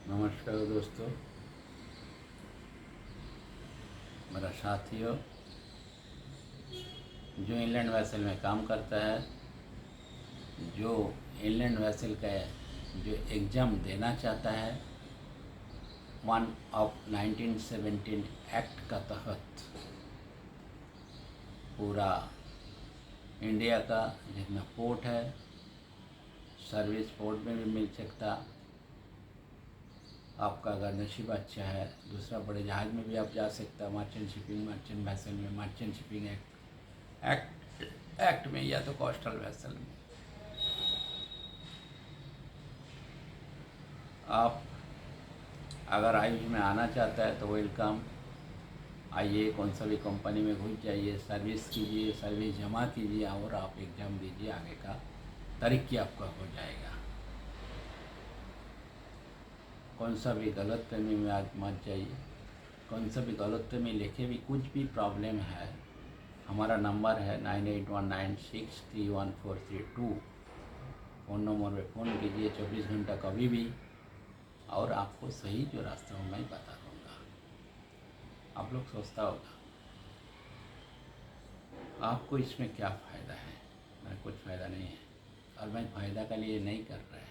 नमस्कार दोस्तों, मेरा साथियों जो इंलैंड वेसल में काम करता है, जो इंलैंड वेसल का जो एग्ज़ाम देना चाहता है, वन ऑफ 1917 एक्ट का तहत पूरा इंडिया का जितना पोर्ट है, सर्विस पोर्ट में भी मिल सकता। आपका अगर नसीब अच्छा है, दूसरा बड़े जहाज़ में भी आप जा सकता। मर्चेंट शिपिंग, मर्चेंट वेसल में, मर्चेंट शिपिंग एक्ट में, या तो कोस्टल वेसल में। आप अगर आयुष में आना चाहता है तो वेलकम, आइए, कौन सा भी कंपनी में घुस जाइए, सर्विस कीजिए, सर्विस जमा कीजिए और आप एग्ज़ाम दीजिए। आगे का तरीक़ा आपका हो जाएगा। कौन सा भी गलतफहमी में आज मत जाइए। कौन सा भी गलतफहमी लेके भी कुछ भी प्रॉब्लम है, हमारा नंबर है 9819631432। फ़ोन नंबर पे फ़ोन कीजिए 24 घंटा कभी भी, और आपको सही जो रास्ता मैं बता दूँगा। आप लोग सोचता होगा आपको इसमें क्या फ़ायदा है। मेरा कुछ फ़ायदा नहीं है, और मैं फ़ायदा के लिए नहीं कर रहा है।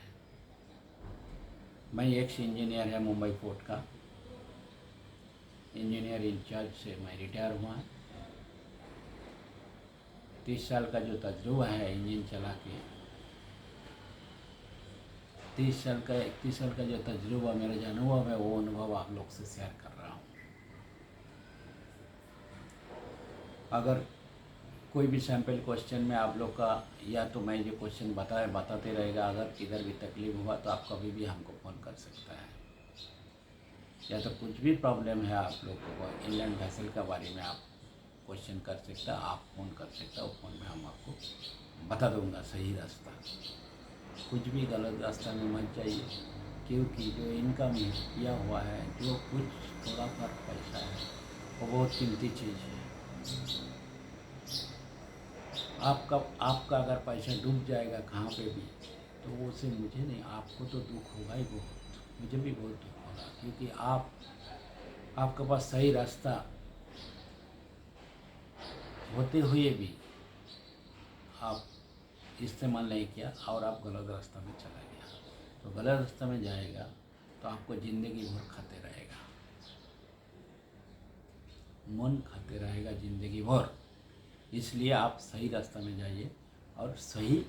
मैं एक्स इंजीनियर है मुंबई पोर्ट का, इंजीनियर इंचार्ज से मैं रिटायर हुआ। 30 साल का जो तजुर्बा है इंजन चला के, 30 साल का 31 साल का जो तजुर्बा मेरा जो अनुभव है, वो अनुभव आप लोग से शेयर कर रहा हूँ। अगर कोई भी सैम्पल क्वेश्चन में आप लोग का, या तो मैं जो क्वेश्चन बताते रहेगा, अगर किधर भी तकलीफ हुआ तो आप कभी भी हमको फ़ोन कर सकता है। या तो कुछ भी प्रॉब्लम है आप लोग को इंलैंड वेसल के बारे में, आप क्वेश्चन कर सकता, आप फ़ोन कर सकता। वो फ़ोन में हम आपको बता दूंगा सही रास्ता। कुछ भी गलत रास्ता में मत जाइए, क्योंकि जो इनकम किया हुआ है, जो कुछ थोड़ा फर्क पैसा है, वो बहुत कीमती चीज़ है। आपका अगर पैसा डूब जाएगा कहाँ पे भी, तो वो से मुझे नहीं, आपको तो दुख होगा ही बहुत, मुझे भी बहुत दुख होगा, क्योंकि आपके पास सही रास्ता होते हुए भी आप इस्तेमाल नहीं किया और आप गलत रास्ता में चला गया। तो गलत रास्ता में जाएगा तो आपको ज़िंदगी भर खाते रहेगा, मन खाते रहेगा ज़िंदगी भर। इसलिए आप सही रास्ता में जाइए और सही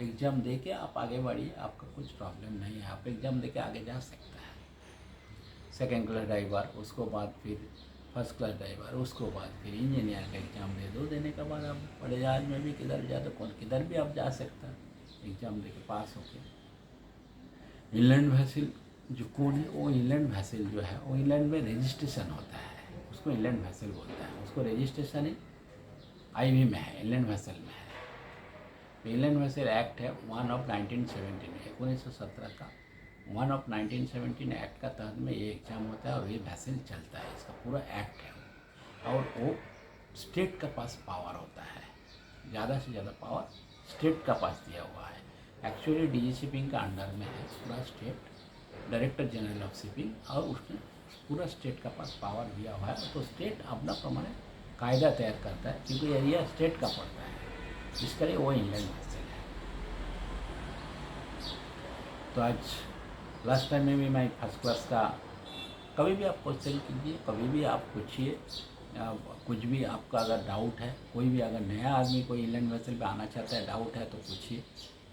एग्ज़ाम दे के आप आगे बढ़िए। आपका कुछ प्रॉब्लम नहीं है, आप एग्ज़ाम दे के आगे जा सकते हैं। सेकेंड क्लास ड्राइवर, उसको बाद फिर फर्स्ट क्लास ड्राइवर, उसको बाद फिर इंजीनियर का एग्ज़ाम दे दो। देने के बाद आप बड़े जहाज में भी किधर जा तो किधर भी आप जा सकते हैं एग्ज़ाम दे के पास होके। इंलैंड वेसल जो कौन है, वो इंलैंड वेसल जो है वो इंलैंड में रजिस्ट्रेशन होता है, उसको इंलैंड वेसल बोलते हैं। उसको रजिस्ट्रेशन ही आईवी में है, इंलैंड वेसल में है। तो इंलैंड वेसल एक्ट है 1 ऑफ 1917, 1917 का 1 ऑफ 1917 एक्ट का तहत में ये एग्ज़ाम होता है और ये वेसल चलता है। इसका पूरा एक्ट है, और वो स्टेट का पास पावर होता है। ज़्यादा से ज़्यादा पावर स्टेट का पास दिया हुआ है। एक्चुअली डीजी शिपिंग का अंडर में है पूरा state, director general of shipping, और उसने पूरा स्टेट का पास पावर दिया हुआ है। तो स्टेट अपना प्रमाणे कायदा तैयार करता है, क्योंकि एरिया स्टेट का पड़ता है, इसके लिए वो इंलैंड वेसल है। तो आज लास्ट टाइम में भी मैं फर्स्ट क्लास का, कभी भी आप क्वेश्चन कीजिए, कभी भी आप पूछिए, कुछ भी आपका अगर डाउट है, कोई भी अगर नया आदमी कोई इंलैंड वेसल पे आना चाहता है, डाउट है तो पूछिए,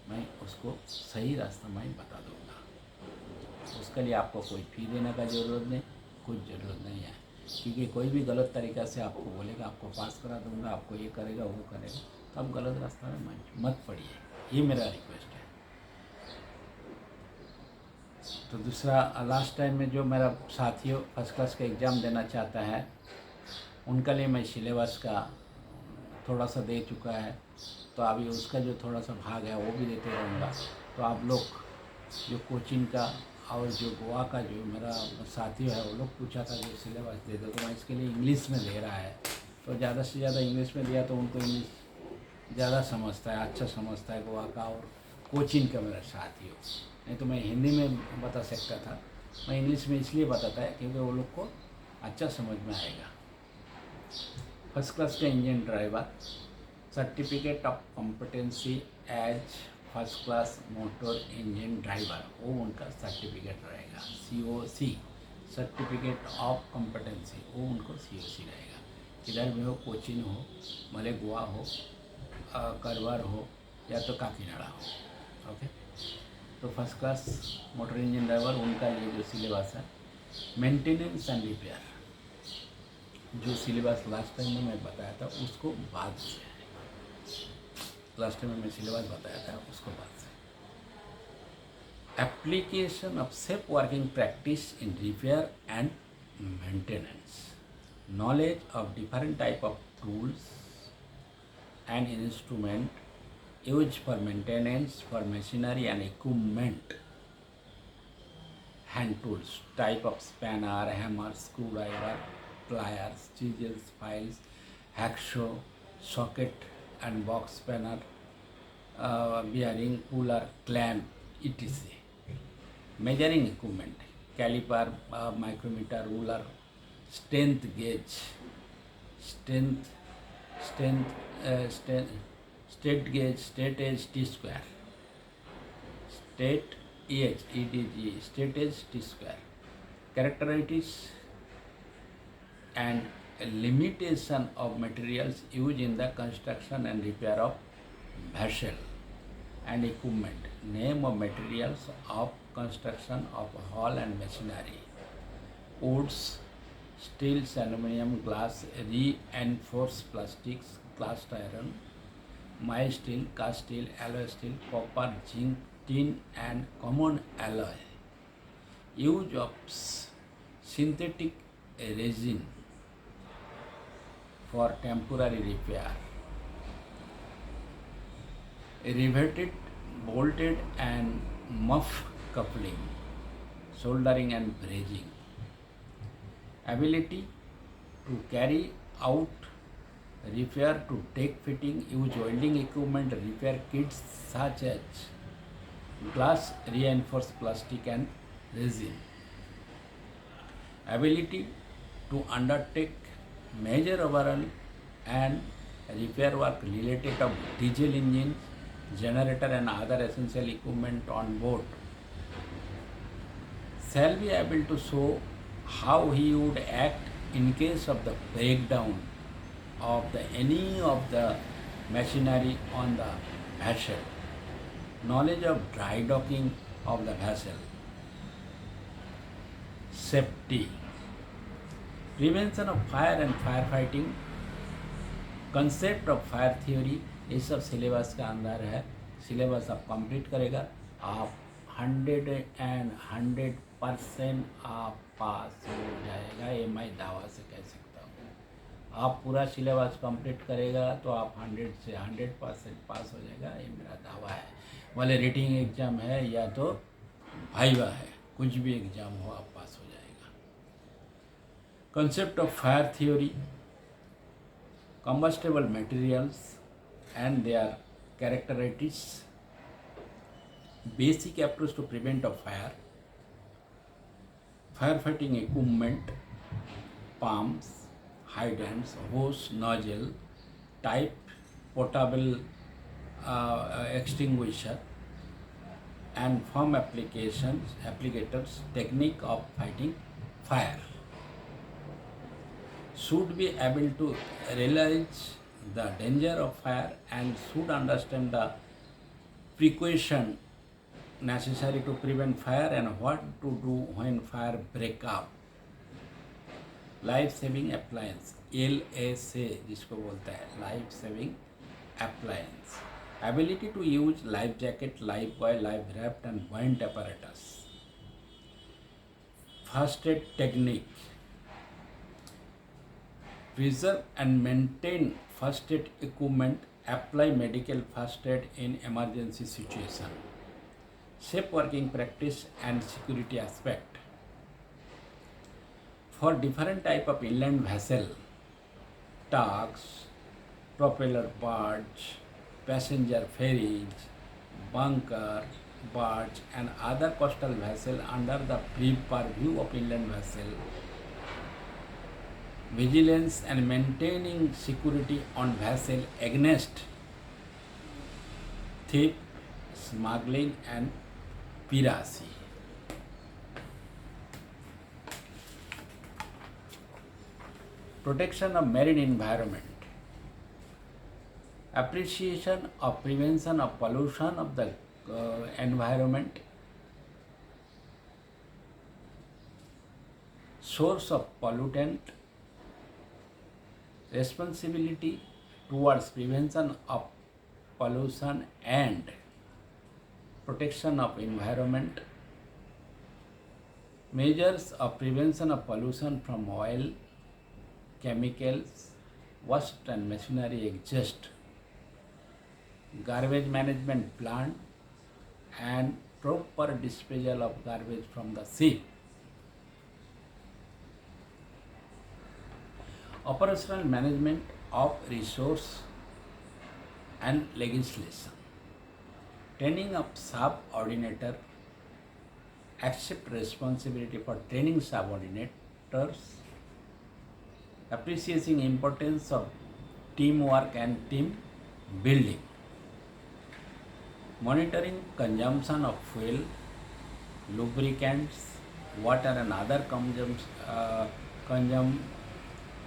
मैं उसको सही रास्ता मैं बता दूँगा। उसके लिए आपको कोई फ़ी देने का ज़रूरत नहीं, कुछ ज़रूरत नहीं है, क्योंकि कोई भी गलत तरीक़ा से आपको बोलेगा आपको पास करा दूँगा, आपको ये करेगा वो करेगा, तो आप गलत रास्ता में मत पड़िए। ये मेरा रिक्वेस्ट है। तो दूसरा, लास्ट टाइम में जो मेरा साथियों फर्स्ट क्लास का एग्ज़ाम देना चाहता है, उनके लिए मैं सिलेबस का थोड़ा सा दे चुका है, तो अभी उसका जो थोड़ा सा भाग है वो भी देते रहूँगा। तो आप लोग जो कोचिंग का और जो गोवा का जो मेरा साथी है, वो लोग पूछा था जो सिलेबस दे दो, तो मैं इसके लिए इंग्लिश में दे रहा है। तो ज़्यादा से ज़्यादा इंग्लिश में दिया तो उनको इंग्लिश ज़्यादा समझता है, अच्छा समझता है गोवा का और कोचिंग का मेरा साथी हो। नहीं तो मैं हिंदी में बता सकता था, मैं इंग्लिश में इसलिए बताता है क्योंकि वो लोग को अच्छा समझ में आएगा। फर्स्ट क्लास का engine driver, certificate of competency as first class motor engine driver, वो उनका सर्टिफिकेट रहेगा। COC, सर्टिफिकेट ऑफ कॉम्पिटेंसी, वो उनको COC रहेगा। किधर भी हो, कोचिन हो, भले गोवा हो, करवार हो या तो काकीनाडा हो। ओके, तो first class motor engine driver उनका लिए जो सिलेबस है, मेंटेनेंस एंड रिपेयर, जो सिलेबस लास्ट टाइम में मैं बताया था उसको बाद से, लास्ट टाइम में मैं सिलेबस बताया था उसको बाद से। Application of safe working practice in repair and maintenance, knowledge of different type of tools and instrument used for maintenance for machinery and equipment, hand tools, type of spanner, hammer, screwdriver, pliers, chisels, files, hacksaw, socket and box spanner, bearing, puller, clamp, etc. Measuring equipment, caliper, micrometer, ruler, strength gauge, state gauge, state edge, T square, state edge, EDG, state edge, T square. Characteristics and limitation of materials used in the construction and repair of vessel and equipment. Name of materials of construction of hull and machinery. Woods, steels, aluminum, glass, reinforced plastics, cast iron, mild steel, cast steel, alloy steel, copper, zinc, tin and common alloy. Use of synthetic resin for temporary repair. Riveted, bolted and muff coupling, soldering and brazing. Ability to carry out repair, to take fitting, use welding equipment, repair kits such as glass, reinforced plastic and resin. Ability to undertake major overhaul and repair work related to diesel engine, generator and other essential equipment on board. Shall be able to show how he would act in case of the breakdown of any of the machinery on the vessel. Knowledge of dry docking of the vessel. Safety. Prevention of fire and firefighting. Concept of fire theory, ये सब syllabus का अंदर है। Syllabus आप complete करेगा, आप 100% आप पास हो जाएगा, ये मैं दावा से कह सकता हूँ। आप पूरा सिलेबस कंप्लीट करेगा तो आप 100 से 100% पास हो जाएगा, ये मेरा दावा है। वाले रेटिंग एग्ज़ाम है या तो वाइवा है, कुछ भी एग्ज़ाम हो आप पास हो जाएगा। Concept of fire theory, combustible materials and their characteristics, basic approach to prevent of fire, firefighting equipment, pumps, hydrants, hose, nozzle, type, portable extinguisher, and foam applicators, technique of fighting fire. Should be able to realize the danger of fire and should understand the precaution necessary to prevent fire and what to do when fire break out. Life saving appliance, LSA जिसको बोलता है, life saving appliance. Ability to use life jacket, life buoy, life raft and buoyant apparatus. First aid technique. Preserve and maintain first aid equipment, apply medical first aid in emergency situation. Safe working practice and security aspect. For different type of inland vessel, tugs, propeller barge, passenger ferries, bunker, barge and other coastal vessel under the free purview of inland vessel, vigilance and maintaining security on vessel against thief, smuggling and piracy. Protection of marine environment. Appreciation of prevention of pollution of the environment. Source of pollutant. Responsibility towards prevention of pollution and protection of environment. Measures of prevention of pollution from oil, chemicals, waste and machinery exhaust, garbage management plant and proper disposal of garbage from the sea. Operational management of resource and legislation. Training of subordinator. Accept responsibility for training subordinators. Appreciating importance of teamwork and team building. Monitoring consumption of fuel, lubricants, water and other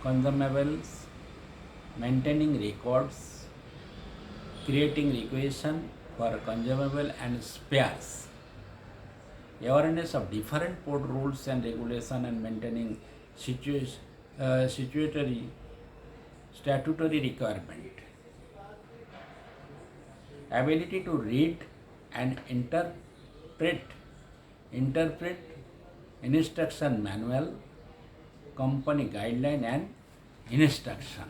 consumables, maintaining records, creating requisition for consumable and spares, awareness of different port rules and regulation and maintaining statutory requirement, ability to read and interpret instruction manual, company guideline and instruction.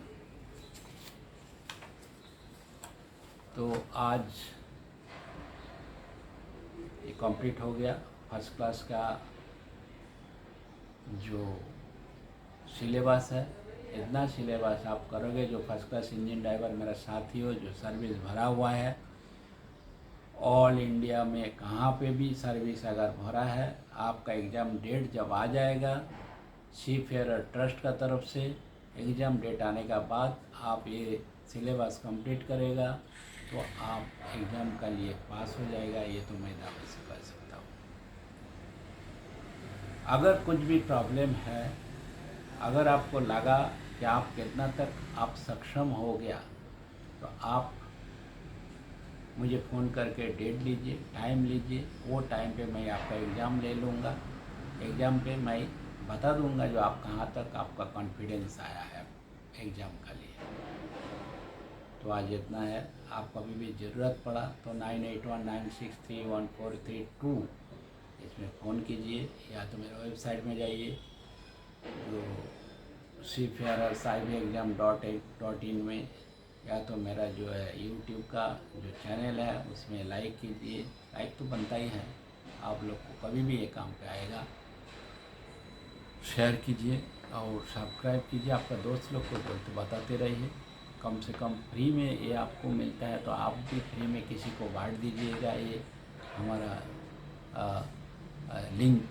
तो आज ये complete हो गया first class का जो syllabus है। इतना syllabus आप करोगे जो फर्स्ट क्लास इंजन ड्राइवर मेरा साथी हो, जो सर्विस भरा हुआ है ऑल इंडिया में कहाँ पे भी सर्विस अगर भरा है, आपका एग्ज़ाम डेट जब आ जाएगा सीफेयर ट्रस्ट का तरफ से, एग्ज़ाम डेट आने का बाद आप ये सिलेबस कंप्लीट करेगा तो आप एग्ज़ाम का लिए पास हो जाएगा, ये तो मैं दावे से कह सकता हूँ। अगर कुछ भी प्रॉब्लम है, अगर आपको लगा कि आप कितना तक आप सक्षम हो गया, तो आप मुझे फ़ोन करके डेट लीजिए, टाइम लीजिए, वो टाइम पे मैं आपका एग्ज़ाम ले लूँगा। एग्ज़ाम पे मैं बता दूँगा जो आप कहाँ तक आपका कॉन्फिडेंस आया है एग्ज़ाम का लिए। तो आज इतना है। आप कभी भी ज़रूरत पड़ा तो 9819631432 इसमें फ़ोन कीजिए, या तो मेरे वेबसाइट में जाइए जो seafarerciveexam.in में, या तो मेरा जो है यूट्यूब का जो चैनल है उसमें लाइक कीजिए। लाइक तो बनता ही है, आप लोग को कभी भी ये काम पे आएगा। शेयर कीजिए और सब्सक्राइब कीजिए, आपका दोस्त लोग को बोलते बताते रहिए। कम से कम फ्री में ये आपको मिलता है तो आप भी फ्री में किसी को बांट दीजिएगा ये हमारा लिंक।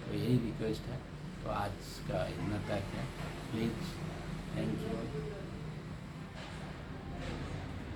तो यही रिक्वेस्ट है। तो आज का इतना तक है। Please, thank you.